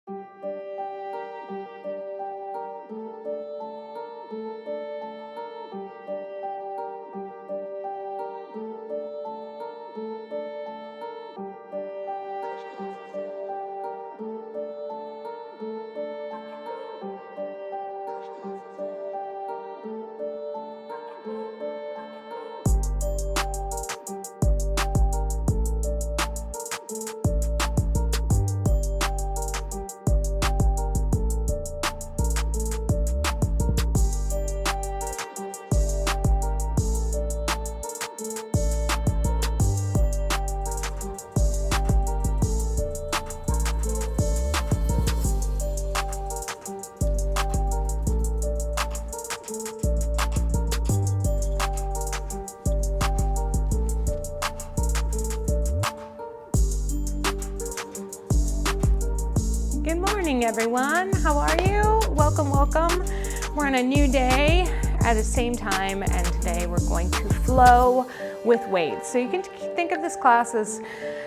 Good morning, everyone. How are you? Welcome, welcome. We're on a new day at the same time, and today we're going to flow with weights. So you can think of this class as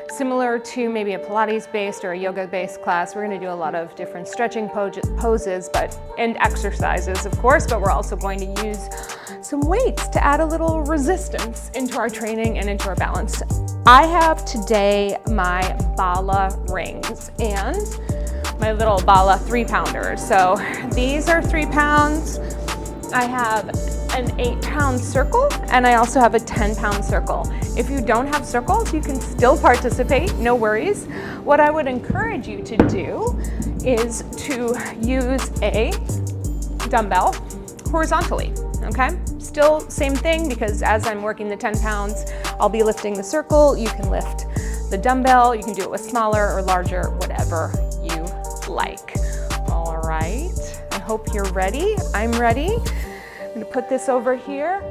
similar to maybe a Pilates-based or a yoga-based class. We're going to do a lot of different stretching poses and exercises, of course, but we're also going to use some weights to add a little resistance into our training and into our balance. I have today my Bala rings and my little Bala 3-pounders. So these are 3 pounds. I have an 8-pound circle, and I also have a 10-pound circle. If you don't have circles, you can still participate, no worries. What I would encourage you to do is to use a dumbbell horizontally, okay? Still same thing, because as I'm working the 10 pounds, I'll be lifting the circle. You can lift the dumbbell. You can do it with smaller or larger, whatever you like. All right, I hope you're ready. I'm ready. I'm gonna put this over here,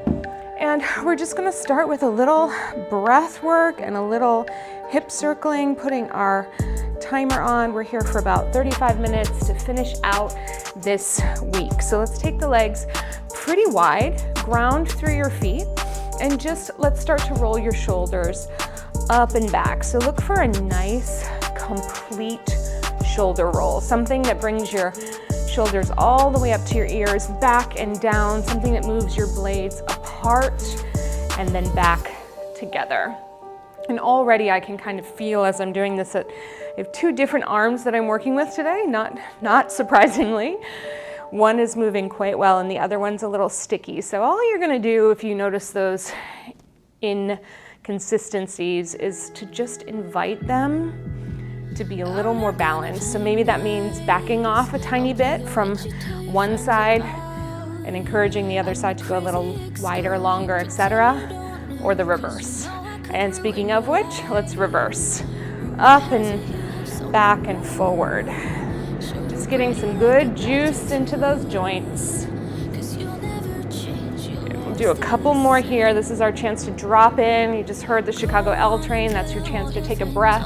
and we're just gonna start with a little breath work and a little hip circling, putting our timer on. We're here for about 35 minutes to finish out this week. So let's take the legs pretty wide, ground through your feet, and just let's start to roll your shoulders up and back. So look for a nice, complete shoulder roll, something that brings your shoulders all the way up to your ears, back and down, something that moves your blades apart and then back together. And already I can kind of feel as I'm doing this that I have 2 different arms that I'm working with today, not surprisingly. One is moving quite well and the other one's a little sticky. So all you're gonna do, if you notice those inconsistencies, is to just invite them to be a little more balanced. So maybe that means backing off a tiny bit from one side and encouraging the other side to go a little wider, longer, etc., or the reverse. And speaking of which, let's reverse. Up and back and forward. Just getting some good juice into those joints. We'll do a couple more here. This is our chance to drop in. You just heard the Chicago L train. That's your chance to take a breath.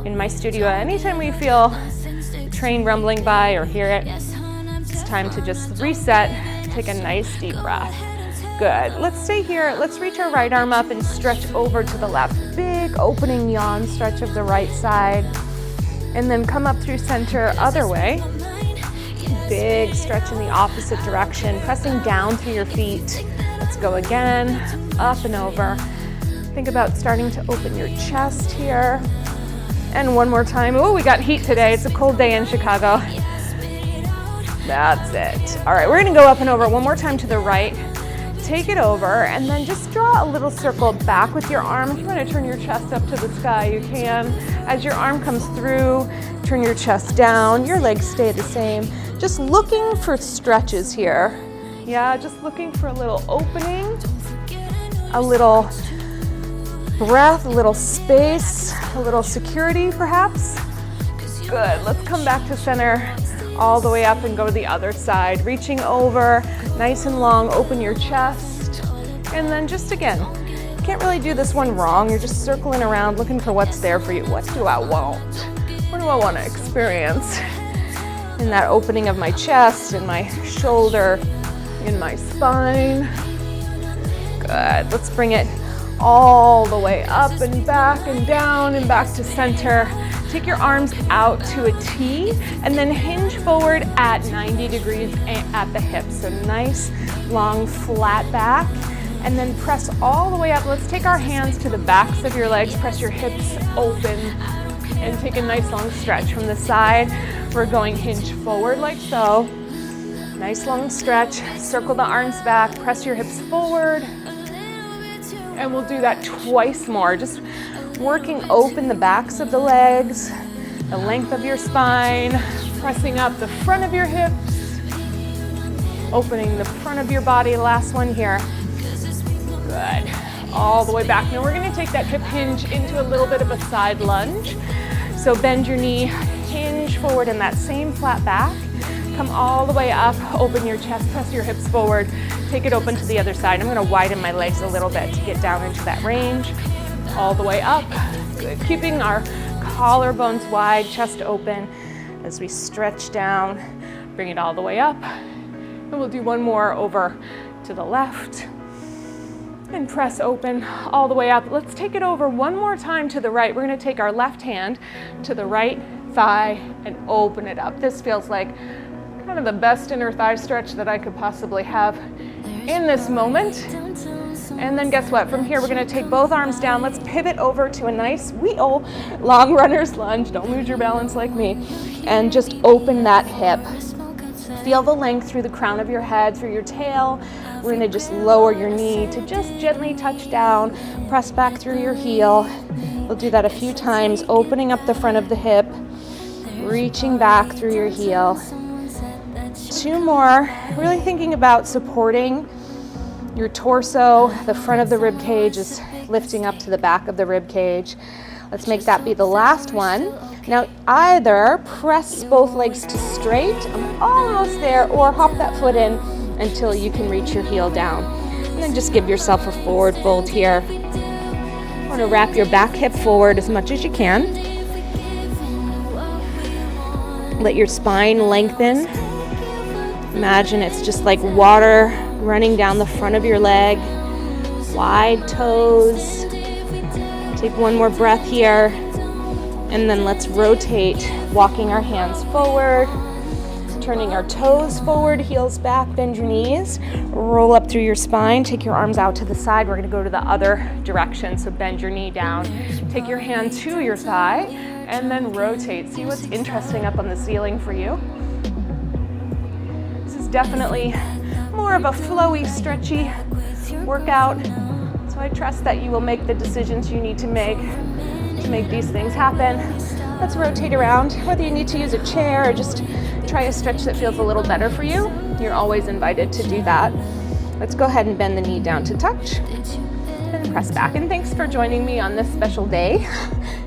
In my studio, anytime we feel the train rumbling by or hear it, it's time to just reset, take a nice deep breath. Good, let's stay here. Let's reach our right arm up and stretch over to the left. Big opening yawn stretch of the right side. And then come up through center, other way. Big stretch in the opposite direction, pressing down through your feet. Let's go again, up and over. Think about starting to open your chest here. And one more time. Oh, we got heat today. It's a cold day in Chicago. That's it. All right, we're gonna go up and over one more time to the right. Take it over, and then just draw a little circle back with your arm. If you wanna turn your chest up to the sky, you can. As your arm comes through, turn your chest down. Your legs stay the same. Just looking for stretches here. Yeah, just looking for a little opening, a little breath, a little space, a little security perhaps. Good, let's come back to center, all the way up and go to the other side. Reaching over, nice and long, open your chest. And then just again, you can't really do this one wrong. You're just circling around, looking for what's there for you. What do I want? What do I want to experience? In that opening of my chest, in my shoulder, in my spine. Good, let's bring it all the way up and back and down and back to center. Take your arms out to a T and then hinge forward at 90 degrees at the hips. So nice, long, flat back. And then press all the way up. Let's take our hands to the backs of your legs. Press your hips open and take a nice long stretch from the side. We're going hinge forward like so. Nice long stretch. Circle the arms back. Press your hips forward. And we'll do that twice more. Just working open the backs of the legs, the length of your spine, pressing up the front of your hips, opening the front of your body. Last one here. Good. All the way back. Now we're going to take that hip hinge into a little bit of a side lunge. So bend your knee, hinge forward in that same flat back. Come all the way up, open your chest, press your hips forward, take it open to the other side. I'm going to widen my legs a little bit to get down into that range. All the way up. Good. Keeping our collarbones wide, chest open as we stretch down. Bring it all the way up. And we'll do one more over to the left. And press open all the way up. Let's take it over one more time to the right. We're going to take our left hand to the right thigh and open it up. This feels like kind of the best inner thigh stretch that I could possibly have in this moment. And then guess what? From here, we're going to take both arms down. Let's pivot over to a nice wheel, long runner's lunge. Don't lose your balance like me. And just open that hip. Feel the length through the crown of your head, through your tail. We're going to just lower your knee to just gently touch down, press back through your heel. We'll do that a few times, opening up the front of the hip, reaching back through your heel. Two more, really thinking about supporting your torso. The front of the rib cage is lifting up to the back of the rib cage. Let's make that be the last one. Now either press both legs to straight, I'm almost there, or hop that foot in until you can reach your heel down. And then just give yourself a forward fold here. You want to wrap your back hip forward as much as you can. Let your spine lengthen. Imagine it's just like water running down the front of your leg. Wide toes. Take one more breath here. And then let's rotate, walking our hands forward, turning our toes forward, heels back, bend your knees, roll up through your spine, take your arms out to the side. We're going to go to the other direction, so bend your knee down. Take your hand to your thigh, and then rotate. See what's interesting up on the ceiling for you. This is definitely more of a flowy, stretchy workout, so I trust that you will make the decisions you need to make these things happen. Let's rotate around. Whether you need to use a chair or just try a stretch that feels a little better for you, you're always invited to do that. Let's go ahead and bend the knee down to touch and press back. And thanks for joining me on this special day,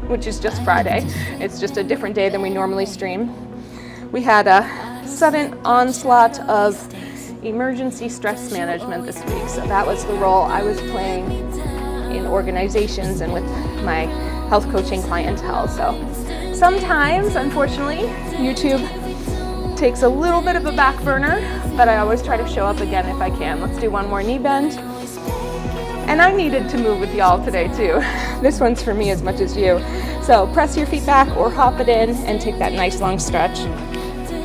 which is just Friday. It's just a different day than we normally stream. We had a sudden onslaught of emergency stress management this week, so that was the role I was playing in organizations and with my health coaching clientele. So sometimes, unfortunately, YouTube takes a little bit of a back burner, but I always try to show up again if I can. Let's do one more knee bend. And I needed to move with y'all today too. This one's for me as much as you. So press your feet back or hop it in and take that nice long stretch.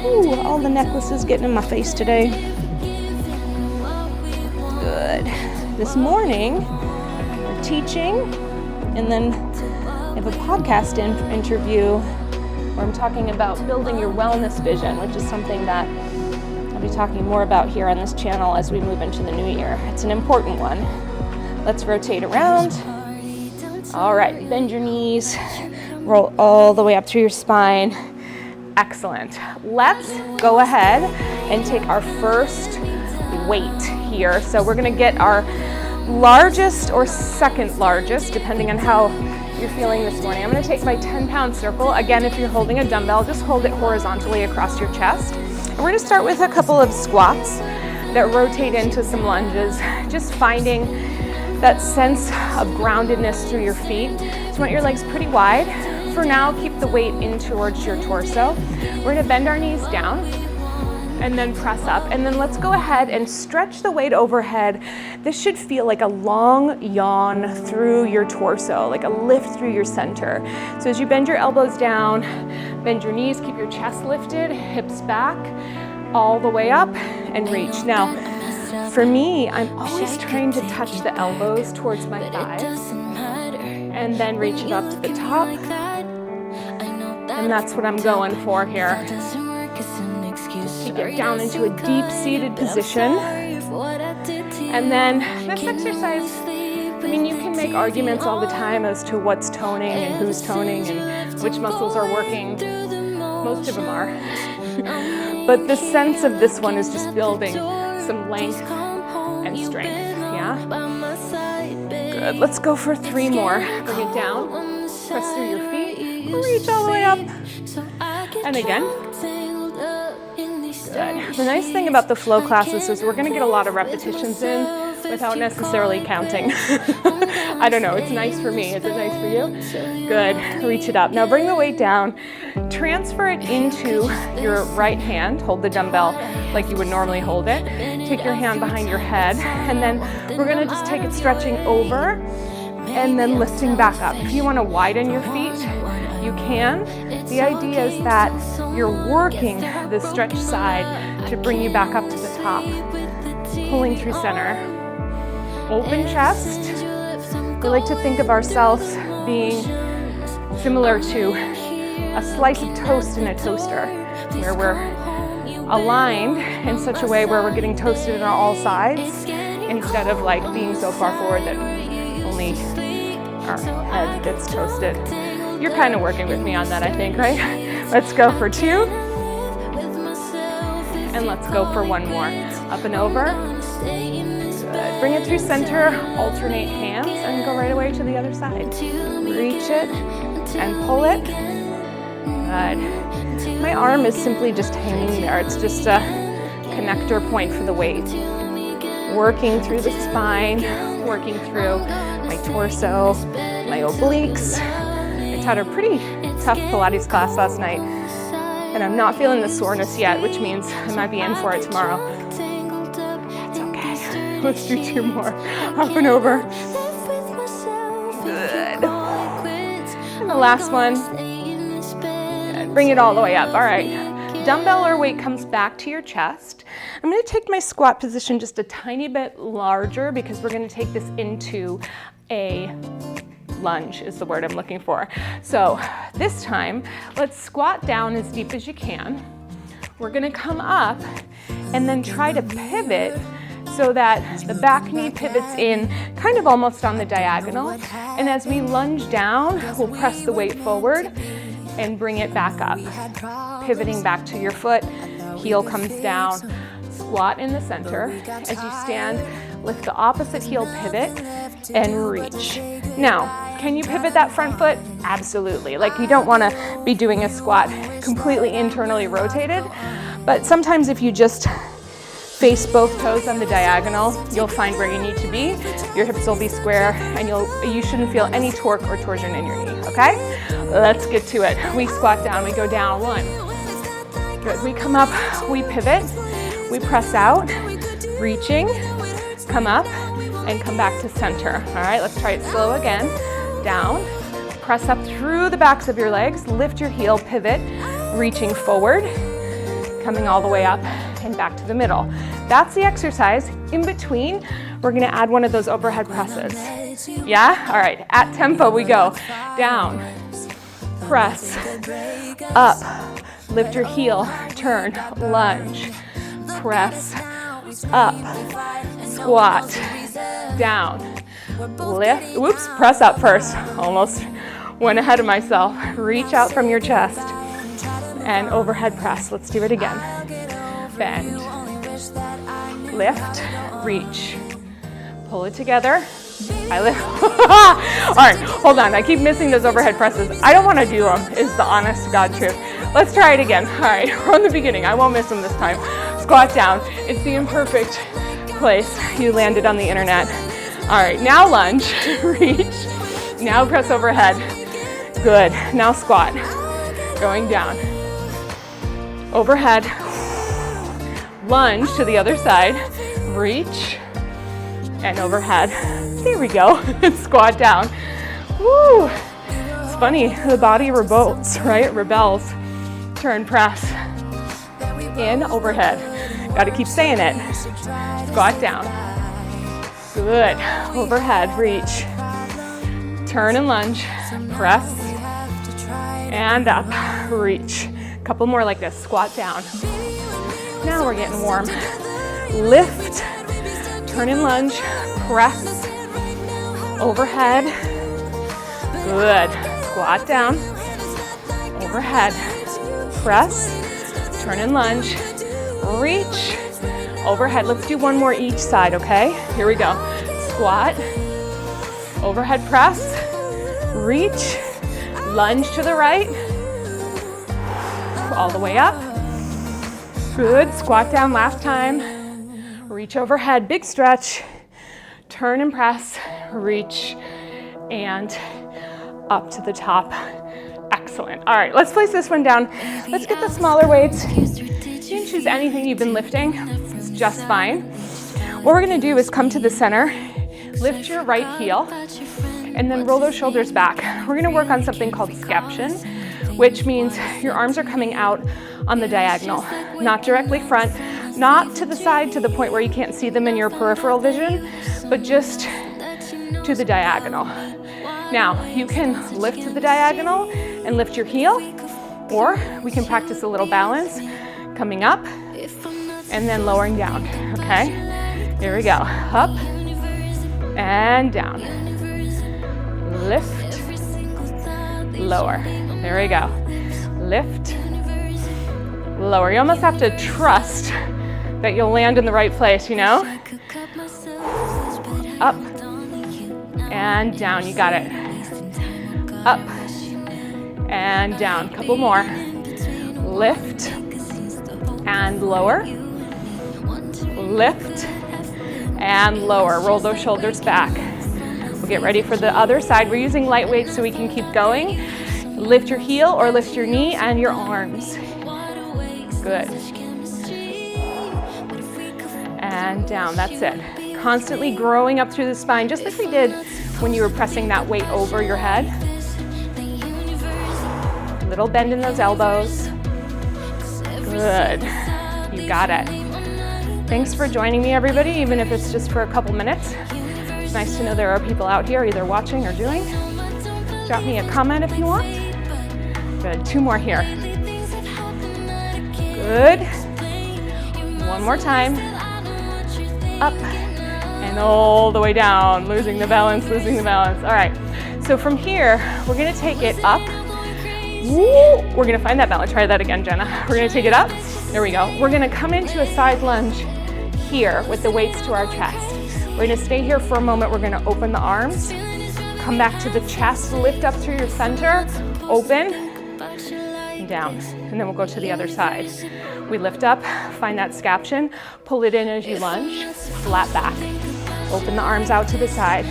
Ooh, all the necklaces getting in my face today. Good. This morning, we're teaching, and then I have a podcast interview where I'm talking about building your wellness vision, which is something that I'll be talking more about here on this channel as we move into the new year. It's an important one. Let's rotate around. All right, bend your knees, roll all the way up through your spine. Excellent. Let's go ahead and take our first weight here. So we're gonna get our largest or second largest, depending on how you're feeling this morning. I'm going to take my 10-pound circle. Again, if you're holding a dumbbell, just hold it horizontally across your chest. And we're going to start with a couple of squats that rotate into some lunges, just finding that sense of groundedness through your feet. So you want your legs pretty wide. For now, keep the weight in towards your torso. We're going to bend our knees down and then press up. And then let's go ahead and stretch the weight overhead. This should feel like a long yawn through your torso, like a lift through your center. So as you bend your elbows down, bend your knees, keep your chest lifted, hips back, all the way up, and reach. Now, for me, I'm always trying to touch the elbows towards my thighs, and then reach it up to the top. And that's what I'm going for here. You get down into a deep-seated position. And then this exercise, I mean, you can make arguments all the time as to what's toning and who's toning and which muscles are working. Most of them are. But the sense of this one is just building some length and strength, yeah? Good, let's go for 3 more. Bring it down, press through your feet, reach all the way up, and again. Good. The nice thing about the flow classes is we're gonna get a lot of repetitions in without necessarily counting. I don't know, it's nice for me. Is it nice for you? Good, reach it up. Now bring the weight down, transfer it into your right hand, hold the dumbbell like you would normally hold it. Take your hand behind your head, and then we're gonna just take it stretching over and then lifting back up. If you wanna widen your feet, you can. The idea is that you're working the stretch side to bring you back up to the top, pulling through center. Open chest. We like to think of ourselves being similar to a slice of toast in a toaster, where we're aligned in such a way where we're getting toasted on all sides, instead of like being so far forward that only our head gets toasted. You're kind of working with me on that, I think, right? Let's go for 2. And let's go for 1 more. Up and over. Good. Bring it through center, alternate hands, and go right away to the other side. Reach it and pull it. Good. My arm is simply just hanging there. It's just a connector point for the weight. Working through the spine, working through my torso, my obliques. I taught a pretty tough Pilates class last night, and I'm not feeling the soreness yet, which means I might be in for it tomorrow. That's okay. Let's do 2 more. Up and over. Good. And the last one. Good. Bring it all the way up. All right. Dumbbell or weight comes back to your chest. I'm going to take my squat position just a tiny bit larger because we're going to take this into a lunge is the word I'm looking for. So this time, let's squat down as deep as you can. We're gonna come up and then try to pivot so that the back knee pivots in kind of almost on the diagonal. And as we lunge down, we'll press the weight forward and bring it back up. Pivoting back to your foot, heel comes down, squat in the center. As you stand, lift the opposite heel, pivot, and reach. Now, can you pivot that front foot? Absolutely. Like, you don't want to be doing a squat completely internally rotated, but sometimes if you just face both toes on the diagonal, you'll find where you need to be. Your hips will be square, and you shouldn't feel any torque or torsion in your knee, okay? Let's get to it. We squat down, we go down, 1. Good, we come up, we pivot, we press out, reaching, come up, and come back to center. All right, let's try it slow again. Down, press up through the backs of your legs, lift your heel, pivot, reaching forward, coming all the way up and back to the middle. That's the exercise. In between, we're gonna add one of those overhead presses. Yeah? All right, at tempo we go. Down, press, up, lift your heel, turn, lunge, press, up, squat, down, lift, whoops, press up first. Almost went ahead of myself. Reach out from your chest and overhead press. Let's do it again. Bend, lift, reach, pull it together. I lift. All right, hold on. I keep missing those overhead presses. I don't want to do them, is the honest to God truth. Let's try it again. All right, from the beginning. I won't miss them this time. Squat down. It's the imperfect place you landed on the internet. All right, now lunge, reach. Now press overhead. Good. Now squat. Going down. Overhead. lunge to the other side, reach, and overhead. There we go. Squat down. Woo! It's funny, the body rebels, right? Rebels. Turn, press. In, overhead. Got to keep saying it. Squat down. Good. Overhead, reach. Turn and lunge. Press. And up, reach. A couple more like this. Squat down. Now we're getting warm. Lift. Turn and lunge. Press. Overhead. Good. Squat down. Overhead. Press. Turn and lunge. Reach. Overhead. Let's do one more each side, okay? Here we go. Squat. Overhead press. Reach. Lunge to the right. All the way up. Good. Squat down last time. Reach overhead. Big stretch. Turn and press. Reach. And up to the top. Excellent. All right, let's place this one down. Let's get the smaller weights. You can choose anything you've been lifting. It's just fine. What we're gonna do is come to the center, lift your right heel, and then roll those shoulders back. We're gonna work on something called scaption, which means your arms are coming out on the diagonal, not directly front, not to the side to the point where you can't see them in your peripheral vision, but just to the diagonal. Now, you can lift to the diagonal and lift your heel, or we can practice a little balance, coming up and then lowering down, okay? Here we go, up and down. Lift, lower, there we go. Lift, lower. You almost have to trust that you'll land in the right place, you know? Up and down, you got it. Up and down, couple more. Lift and lower. Lift and lower. Roll those shoulders back. We'll get ready for the other side. We're using light weights so we can keep going. Lift your heel or lift your knee and your arms. Good. And down, that's it. Constantly growing up through the spine, just like we did when you were pressing that weight over your head. Little bend in those elbows. Good. You got it. Thanks for joining me, everybody, even if it's just for a couple minutes. It's nice to know there are people out here either watching or doing. Drop me a comment if you want. Good. 2 more here. Good. One more time. Up and all the way down. Losing the balance, losing the balance. All right. So from here, we're going to take it up. Woo! We're gonna find that balance. Try that again, Jenna. We're gonna take it up. There we go. We're gonna come into a side lunge here with the weights to our chest. We're gonna stay here for a moment. We're gonna open the arms, come back to the chest, lift up through your center, open, and down. And then we'll go to the other side. We lift up, find that scaption, pull it in as you lunge, flat back. Open the arms out to the side,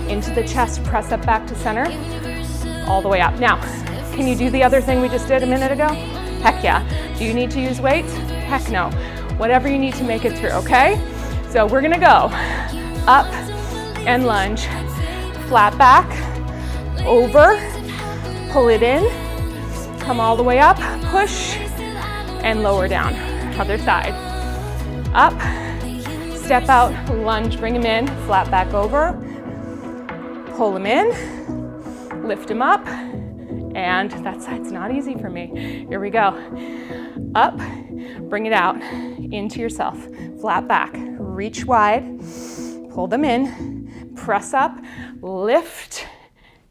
into the chest, press up back to center, all the way up. Now, can you do the other thing we just did a minute ago? Heck yeah. Do you need to use weights? Heck no. Whatever you need to make it through, okay? So we're gonna go up and lunge, flat back, over, pull it in, come all the way up, push, and lower down. Other side. Up, step out, lunge, bring them in, flat back over, pull them in, lift them up, and that side's not easy for me. Here we go. Up, bring it out into yourself. Flat back, reach wide, pull them in, press up, lift,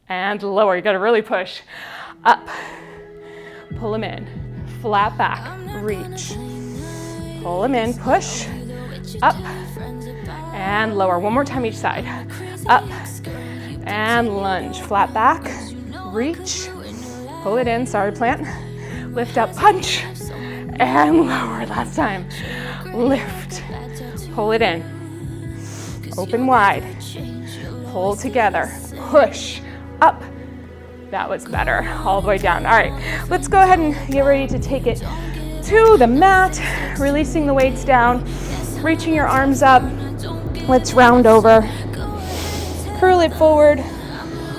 and lower. You gotta really push. Up, pull them in, flat back, reach, pull them in, push, up, and lower. One more time each side. Up, and lunge, flat back, reach, pull it in, sorry plant, lift up, punch, and lower. Last time, lift, pull it in, open wide, pull together, push, up. That was better, all the way down. All right, let's go ahead and get ready to take it to the mat, releasing the weights down, reaching your arms up. Let's round over. Curl it forward,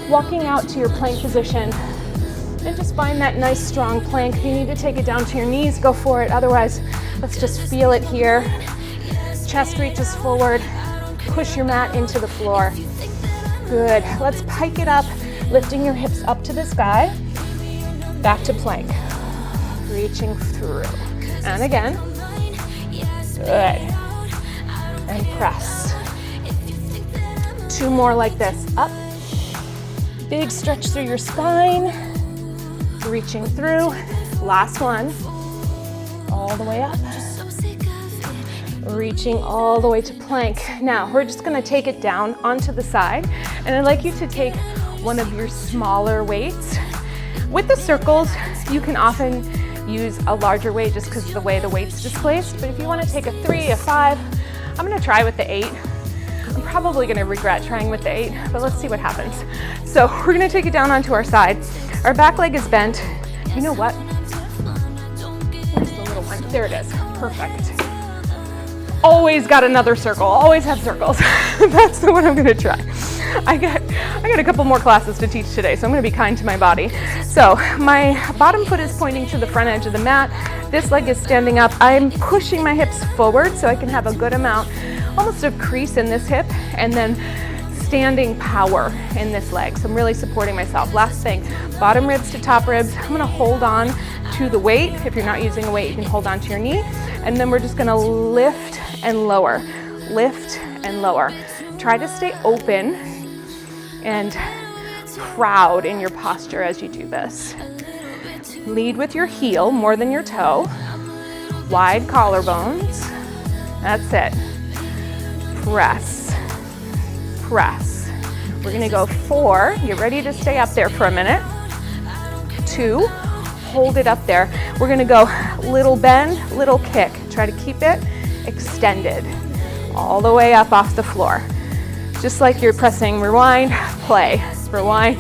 walking out to your plank position. And just find that nice strong plank. If you need to take it down to your knees, go for it. Otherwise, let's just feel it here. Chest reaches forward. Push your mat into the floor. Good. Let's pike it up, lifting your hips up to the sky. Back to plank. Reaching through. And again. Good. And press. 2 more like this. Up. Big stretch through your spine. Reaching through. Last one. All the way up. Reaching all the way to plank. Now, we're just gonna take it down onto the side, and I'd like you to take one of your smaller weights. With the circles, you can often use a larger weight just because of the way the weight's displaced, but if you wanna take a 3, a 5, I'm gonna try with the 8. I'm probably gonna regret trying with the 8, but let's see what happens. So we're gonna take it down onto our side. Our back leg is bent. You know what? Where's the little one? There it is, perfect. Always got another circle, always have circles. That's the one I'm gonna try. I got a couple more classes to teach today, so I'm gonna be kind to my body. So my bottom foot is pointing to the front edge of the mat. This leg is standing up. I'm pushing my hips forward so I can have a good amount, almost a crease in this hip, and then standing power in this leg. So I'm really supporting myself. Last thing, bottom ribs to top ribs. I'm gonna hold on to the weight. If you're not using a weight, you can hold on to your knee. And then we're just gonna lift and lower. Lift and lower. Try to stay open and proud in your posture as you do this. Lead with your heel more than your toe. Wide collarbones. That's it. Press. Press. We're gonna go 4. Get ready to stay up there for a minute. 2. Hold it up there. We're gonna go little bend, little kick. Try to keep it extended all the way up off the floor. Just like you're pressing rewind, play, rewind,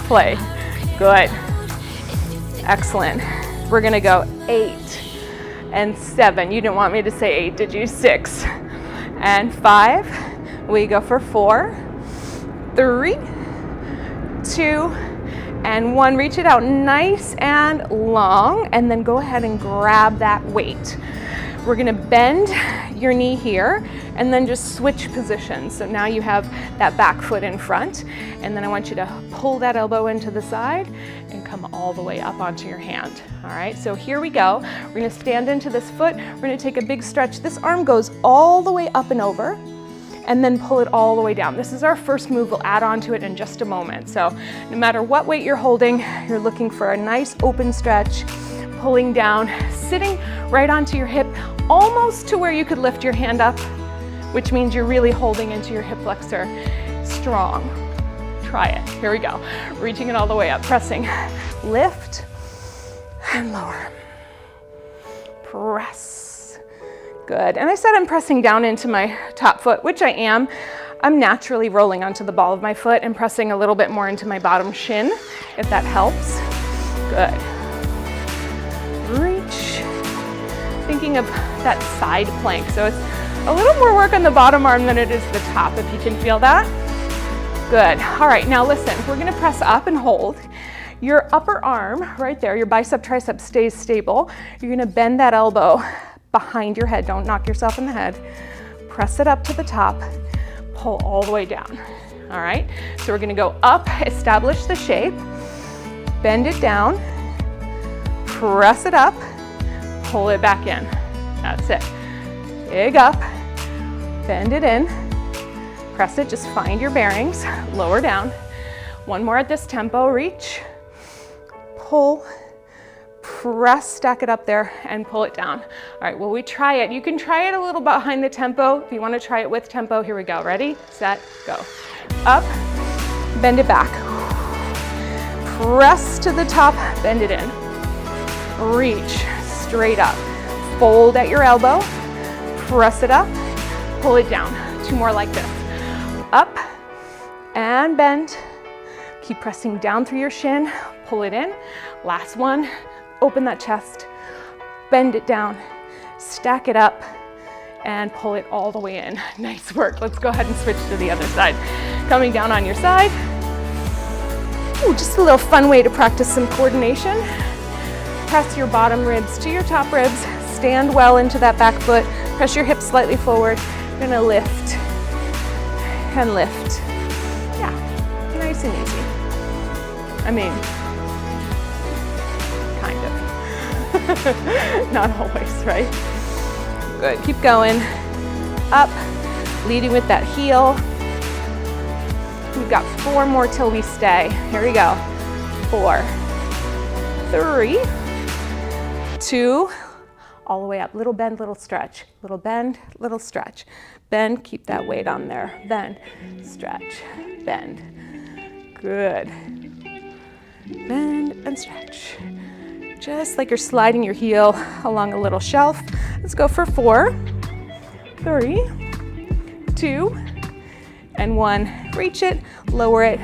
play. Good. Excellent. We're gonna go 8 and 7. You didn't want me to say 8, did you? 6 and 5. We go for 4, 3, 2, and 1. Reach it out nice and long, and then go ahead and grab that weight. We're gonna bend your knee here and then just switch positions. So now you have that back foot in front, and then I want you to pull that elbow into the side and come all the way up onto your hand. All right, so here we go. We're gonna stand into this foot. We're gonna take a big stretch. This arm goes all the way up and over, and then pull it all the way down. This is our first move. We'll add on to it in just a moment. So no matter what weight you're holding, you're looking for a nice open stretch, pulling down, sitting right onto your hip, almost to where you could lift your hand up, which means you're really holding into your hip flexor. Strong. Try it. Here we go. Reaching it all the way up, pressing. Lift and lower. Press. Good. And I said I'm pressing down into my top foot, which I am. I'm naturally rolling onto the ball of my foot and pressing a little bit more into my bottom shin, if that helps. Good. Reach. Thinking of that side plank. So it's a little more work on the bottom arm than it is the top, if you can feel that. Good. All right, now listen, we're gonna press up and hold. Your upper arm right there, your bicep tricep stays stable. You're gonna bend that elbow behind your head. Don't knock yourself in the head. Press it up to the top, pull all the way down. All right, so we're gonna go up, establish the shape, bend it down, press it up, pull it back in. That's it. Big up, bend it in, press it, just find your bearings, lower down. One more at this tempo, reach, pull, press, stack it up there, and pull it down. All right, well, we try it. You can try it a little behind the tempo. If you want to try it with tempo, here we go. Ready, set, go. Up, bend it back. Press to the top, bend it in. Reach, straight up. Fold at your elbow, press it up, pull it down. 2 more like this. Up and bend. Keep pressing down through your shin, pull it in. Last one. Open that chest, bend it down, stack it up, and pull it all the way in. Nice work. Let's go ahead and switch to the other side. Coming down on your side. Ooh, just a little fun way to practice some coordination. Press your bottom ribs to your top ribs. Stand well into that back foot. Press your hips slightly forward. You're gonna lift and lift. Yeah, nice and easy. I mean, kind of. Not always, right? Good, keep going. Up, leading with that heel. We've got 4 more till we stay. Here we go. 4, 3, 2, all the way up. Little bend, little stretch. Little bend, little stretch. Bend, keep that weight on there. Bend, stretch, bend. Good. Bend and stretch. Just like you're sliding your heel along a little shelf. Let's go for 4, 3, 2, and 1. Reach it, lower it,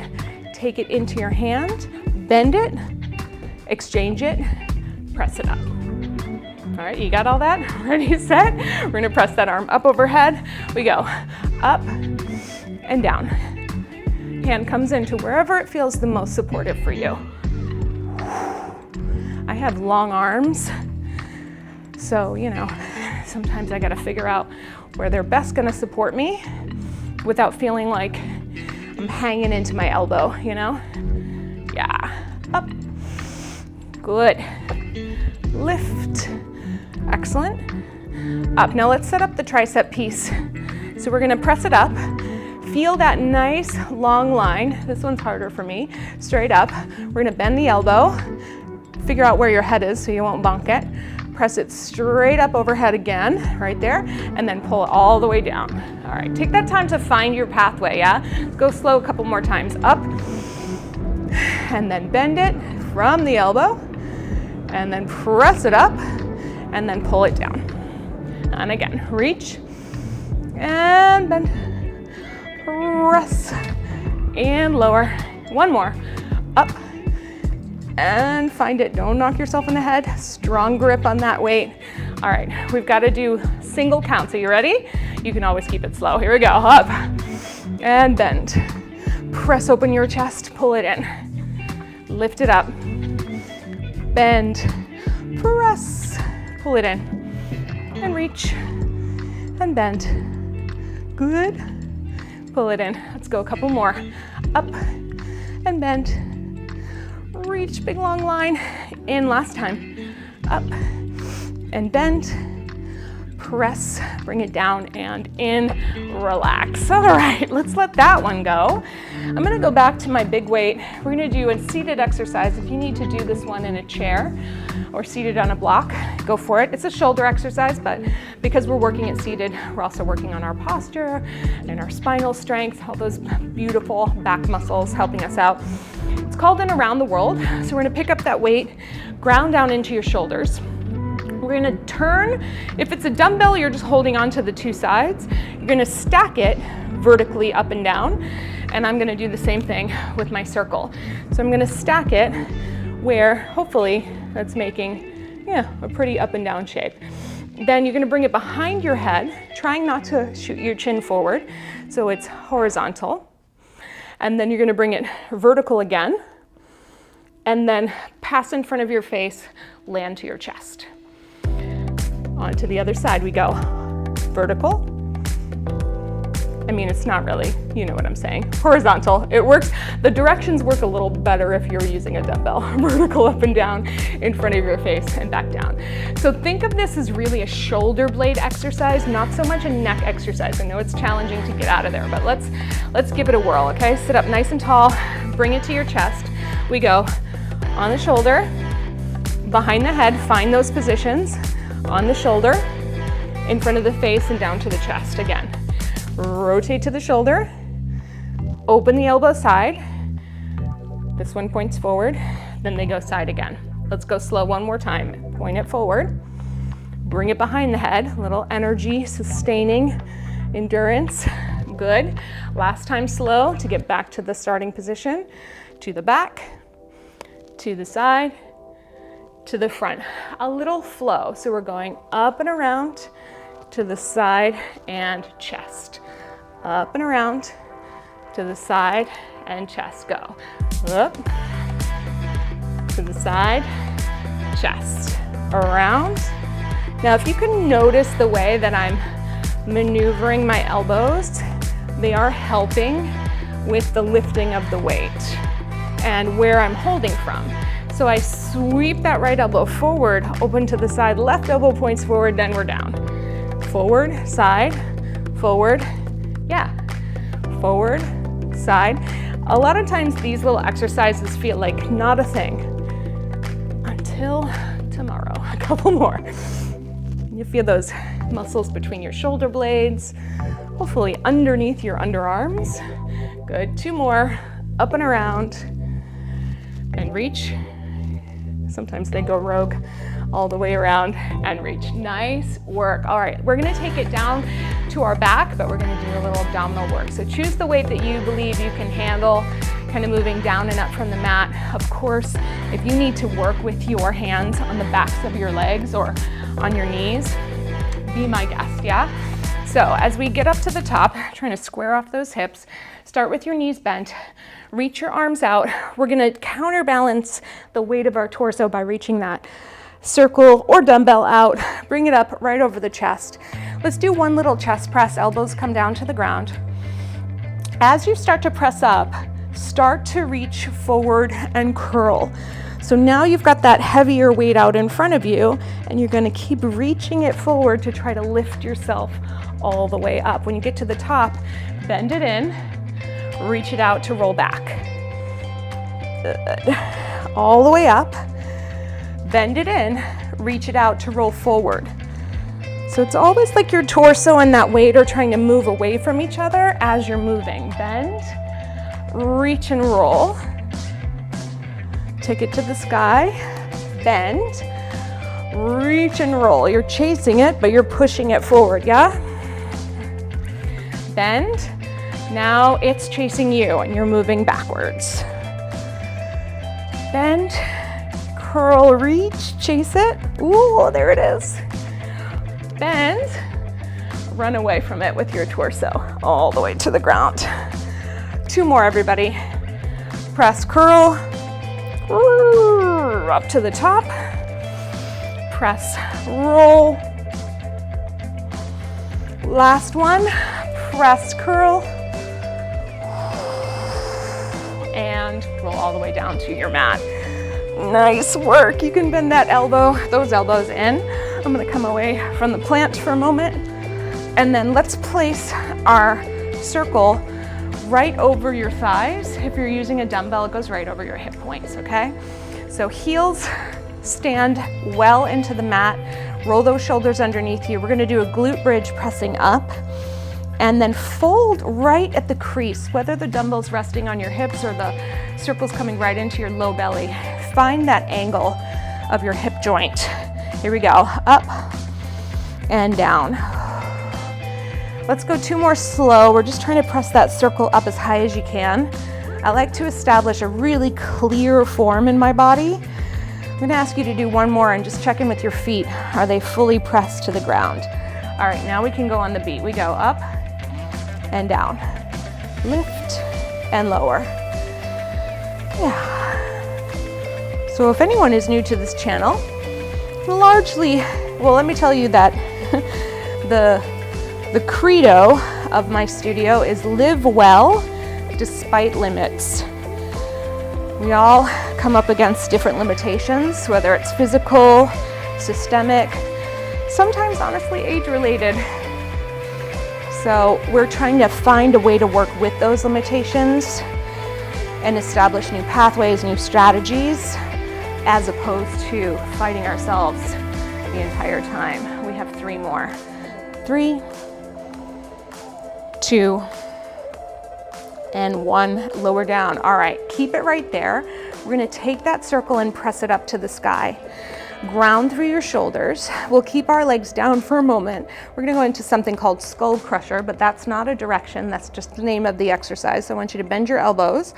take it into your hand, bend it, exchange it, press it up. All right, you got all that? Ready, set? We're gonna press that arm up overhead. We go up and down. Hand comes into wherever it feels the most supportive for you. I have long arms, so, you know, sometimes I gotta figure out where they're best gonna support me without feeling like I'm hanging into my elbow, you know? Yeah, up, good. Lift, excellent. Up, now let's set up the tricep piece. So we're gonna press it up. Feel that nice long line. This one's harder for me. Straight up. We're gonna bend the elbow. Figure out where your head is so you won't bonk it. Press it straight up overhead again, right there, and then pull it all the way down. All right, take that time to find your pathway, yeah? Go slow a couple more times. Up, and then bend it from the elbow, and then press it up, and then pull it down. And again, reach, and bend, press, and lower. One more, up, and find it. Don't knock yourself in the head. Strong grip on that weight. All right, we've got to do single count. So you ready? You can always keep it slow. Here we go. Up and bend. Press open your chest, pull it in. Lift it up. Bend, press, pull it in. And reach and bend. Good. Pull it in. Let's go a couple more. Up and bend. Reach, big long line, in last time. Up and bend, press, bring it down and in, relax. All right, let's let that one go. I'm gonna go back to my big weight. We're gonna do a seated exercise. If you need to do this one in a chair or seated on a block, go for it. It's a shoulder exercise, but because we're working it seated, we're also working on our posture and our spinal strength, all those beautiful back muscles helping us out. It's called an around the world. So we're gonna pick up that weight, ground down into your shoulders. We're gonna turn. If it's a dumbbell, you're just holding on to the 2 sides. You're gonna stack it vertically up and down. And I'm gonna do the same thing with my circle. So I'm gonna stack it where hopefully that's making, a pretty up and down shape. Then you're gonna bring it behind your head, trying not to shoot your chin forward. So it's horizontal. And then you're gonna bring it vertical again, and then pass in front of your face, land to your chest. On to the other side we go. Vertical. I mean, it's not really, you know what I'm saying. Horizontal, it works. The directions work a little better if you're using a dumbbell. Vertical up and down in front of your face and back down. So think of this as really a shoulder blade exercise, not so much a neck exercise. I know it's challenging to get out of there, but let's give it a whirl, okay? Sit up nice and tall, bring it to your chest. We go on the shoulder, behind the head, find those positions, on the shoulder, in front of the face and down to the chest again. Rotate to the shoulder, open the elbow side. This one points forward, then they go side again. Let's go slow one more time. Point it forward, bring it behind the head, little energy, sustaining endurance. Good. Last time slow to get back to the starting position. To the back, to the side, to the front. A little flow. So we're going up and around to the side and chest. Up and around to the side and chest. Go. Up to the side, chest. Around. Now, if you can notice the way that I'm maneuvering my elbows, they are helping with the lifting of the weight and where I'm holding from. So I sweep that right elbow forward, open to the side, left elbow points forward, then we're down. Forward, side, forward, yeah. Forward, side. A lot of times these little exercises feel like not a thing until tomorrow. A couple more. You feel those muscles between your shoulder blades, hopefully underneath your underarms. Good, 2 more, up and around, and reach. Sometimes they go rogue all the way around and reach. Nice work. All right, we're gonna take it down to our back, but we're gonna do a little abdominal work. So choose the weight that you believe you can handle, kind of moving down and up from the mat. Of course, if you need to work with your hands on the backs of your legs or on your knees, be my guest, yeah? So as we get up to the top, trying to square off those hips, start with your knees bent, reach your arms out. We're gonna counterbalance the weight of our torso by reaching that circle or dumbbell out, bring it up right over the chest. Let's do one little chest press, elbows come down to the ground. As you start to press up, start to reach forward and curl. So now you've got that heavier weight out in front of you, and you're gonna keep reaching it forward to try to lift yourself all the way up. When you get to the top, bend it in, reach it out to roll back. Good. All the way up, bend it in, reach it out to roll forward. So it's always like your torso and that weight are trying to move away from each other as you're moving. Bend, reach and roll. Take it to the sky, bend, reach and roll. You're chasing it, but you're pushing it forward, yeah? Bend, now it's chasing you and you're moving backwards. Bend, curl, reach, chase it. Ooh, there it is. Bend, run away from it with your torso all the way to the ground. 2 more, everybody. Press, curl, up to the top. Press, roll. Last one, press, curl, and roll all the way down to your mat. Nice work. You can bend that elbow, those elbows in. I'm gonna come away from the plant for a moment, and then let's place our circle right over your thighs. If you're using a dumbbell, it goes right over your hip points, okay? So heels stand well into the mat, roll those shoulders underneath you. We're gonna do a glute bridge pressing up, and then fold right at the crease, whether the dumbbell's resting on your hips or the circle's coming right into your low belly. Find that angle of your hip joint. Here we go, up and down. Let's go 2 more slow. We're just trying to press that circle up as high as you can. I like to establish a really clear form in my body. I'm gonna ask you to do 1 more and just check in with your feet. Are they fully pressed to the ground? All right, now we can go on the beat. We go up and down, lift and lower. Yeah. So if anyone is new to this channel, largely, well, let me tell you that the credo of my studio is live well despite limits. We all come up against different limitations, whether it's physical, systemic, sometimes honestly age-related. So we're trying to find a way to work with those limitations and establish new pathways, new strategies, as opposed to fighting ourselves the entire time. We have 3 more. 3, 2, and 1, lower down. All right, keep it right there. We're gonna take that circle and press it up to the sky. Ground through your shoulders. We'll keep our legs down for a moment. We're gonna go into something called skull crusher, but that's not a direction, that's just the name of the exercise. So I want you to bend your elbows,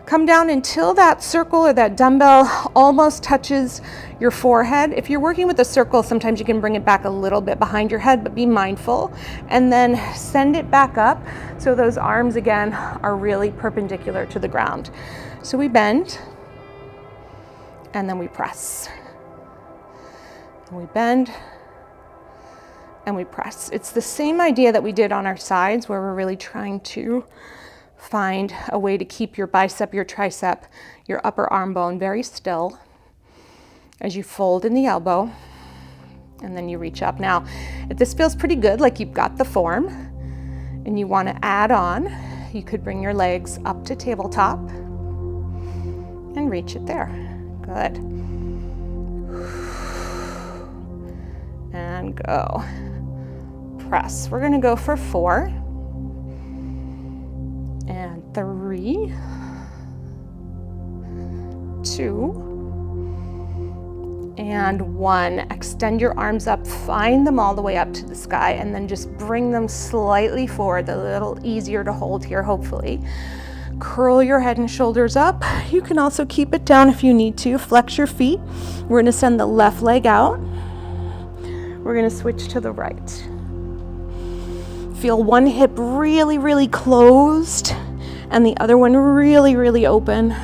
Come down until that circle or that dumbbell almost touches your forehead. If you're working with a circle, sometimes you can bring it back a little bit behind your head, but be mindful. And then send it back up so those arms again are really perpendicular to the ground. So we bend, and then we press. And we bend, and we press. It's the same idea that we did on our sides, where we're really trying to find a way to keep your bicep, your tricep, your upper arm bone very still as you fold in the elbow, and then you reach up. Now, if this feels pretty good, like you've got the form, and you want to add on, you could bring your legs up to tabletop and reach it there. Good. And go. Press. We're going to go for 4 and 3, 2, and 1. Extend your arms up, find them all the way up to the sky, and then just bring them slightly forward, a little easier to hold here, hopefully. Curl your head and shoulders up. You can also keep it down if you need to. Flex your feet. We're gonna send the left leg out. We're gonna switch to the right. Feel one hip really, really closed and the other one really, really open.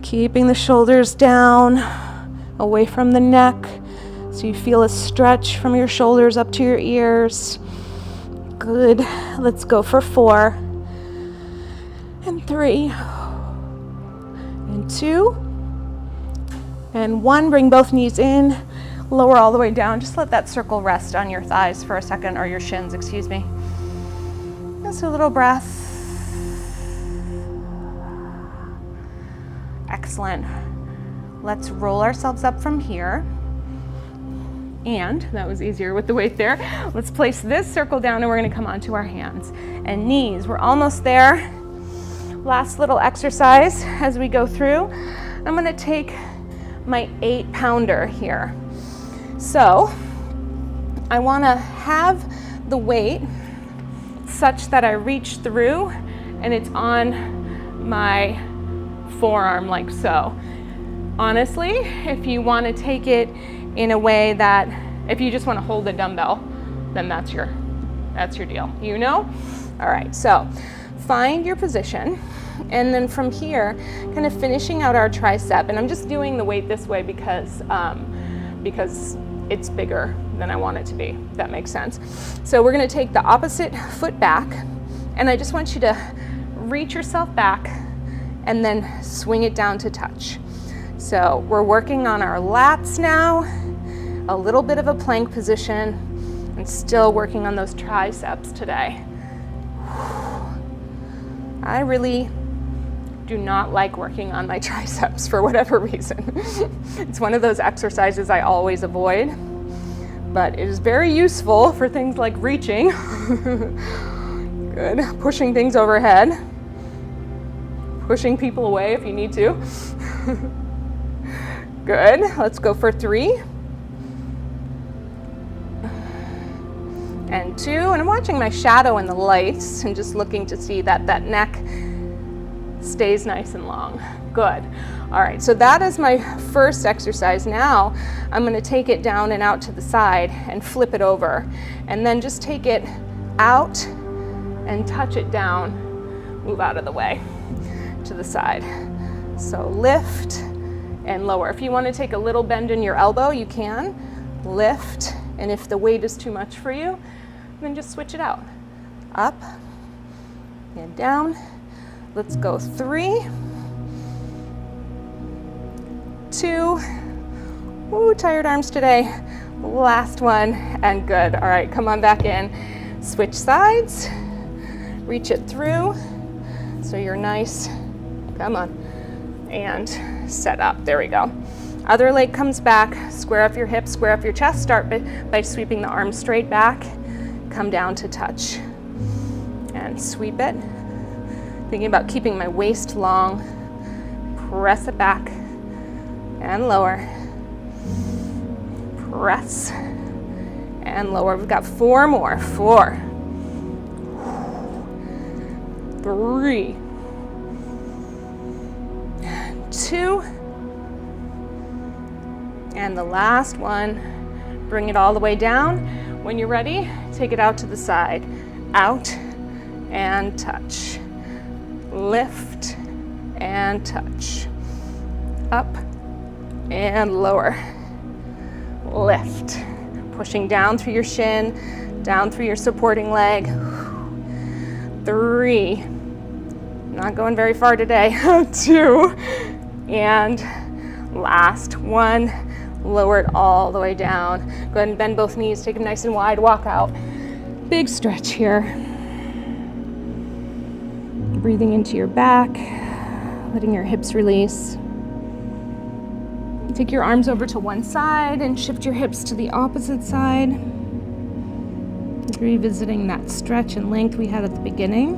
Keeping the shoulders down, away from the neck, so you feel a stretch from your shoulders up to your ears. Good. Let's go for 4 and 3 and 2 and 1. Bring both knees in, lower all the way down. Just let that circle rest on your thighs for a second, or your shins, excuse me. Just a little breath. Excellent. Let's roll ourselves up from here. And that was easier with the weight there. Let's place this circle down, and we're going to come onto our hands and knees. We're almost there. Last little exercise as we go through. I'm going to take my 8-pounder here. So I want to have the weight such that I reach through and it's on my forearm like so. Honestly, if you want to take it in a way that, if you just want to hold a dumbbell, then that's your deal, you know? All right, so find your position, and then from here, kind of finishing out our tricep. And I'm just doing the weight this way because it's bigger than I want it to be, if that makes sense. So we're gonna take the opposite foot back, and I just want you to reach yourself back and then swing it down to touch. So we're working on our lats now, a little bit of a plank position, and still working on those triceps today. I really do not like working on my triceps for whatever reason. It's one of those exercises I always avoid, but it is very useful for things like reaching. Good. Pushing things overhead. Pushing people away if you need to. Good. Let's go for 3 and 2. And I'm watching my shadow in the lights and just looking to see that that neck stays nice and long. Good. All right, so that is my first exercise. Now I'm going to take it down and out to the side and flip it over, and then just take it out and touch it down, move out of the way to the side. So lift and lower. If you want to take a little bend in your elbow, you can. Lift, and if the weight is too much for you, then just switch it out. Up and down. Let's go 3, 2. Ooh, tired arms today. Last one, and good. All right, come on back in. Switch sides. Reach it through so you're nice. Come on. And set up. There we go. Other leg comes back. Square up your hips, square up your chest. Start by sweeping the arms straight back. Come down to touch. And sweep it. Thinking about keeping my waist long. Press it back and lower. Press and lower. We've got 4 more. 4, 3, 2. And the last one. Bring it all the way down. When you're ready, take it out to the side. Out and touch. Lift and touch. Up and lower. Lift. Pushing down through your shin, down through your supporting leg. 3. Not going very far today. 2. And last one. Lower it all the way down. Go ahead and bend both knees, take them nice and wide, walk out. Big stretch here. Breathing into your back, letting your hips release. Take your arms over to one side and shift your hips to the opposite side. Revisiting that stretch and length we had at the beginning.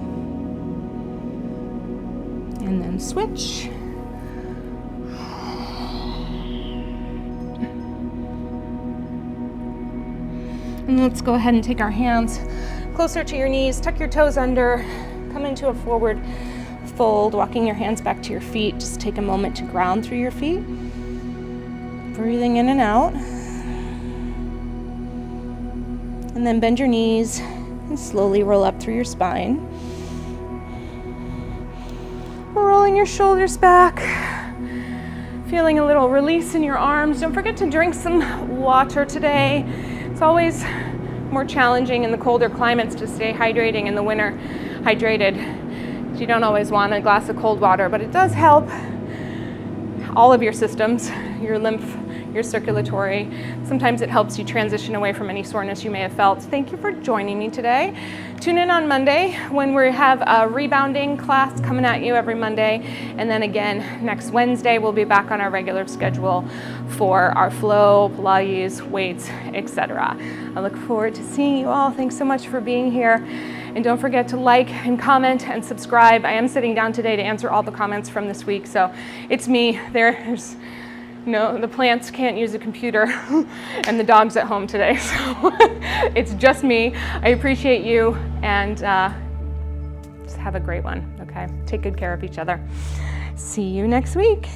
And then switch. And let's go ahead and take our hands closer to your knees, tuck your toes under, come into a forward fold, walking your hands back to your feet. Just take a moment to ground through your feet. Breathing in and out. And then bend your knees and slowly roll up through your spine. Rolling your shoulders back. Feeling a little release in your arms. Don't forget to drink some water today. It's always more challenging in the colder climates to stay hydrating in the winter, hydrated. You don't always want a glass of cold water, but it does help all of your systems, your lymph, your circulatory. Sometimes it helps you transition away from any soreness you may have felt. Thank you for joining me today. Tune in on Monday when we have a rebounding class coming at you every Monday. And then again, next Wednesday, we'll be back on our regular schedule for our flow, Pilates, weights, etc. I look forward to seeing you all. Thanks so much for being here. And don't forget to like and comment and subscribe. I am sitting down today to answer all the comments from this week. So it's me. There's the plants can't use a computer and the dog's at home today. So it's just me. I appreciate you and just have a great one, okay? Take good care of each other. See you next week.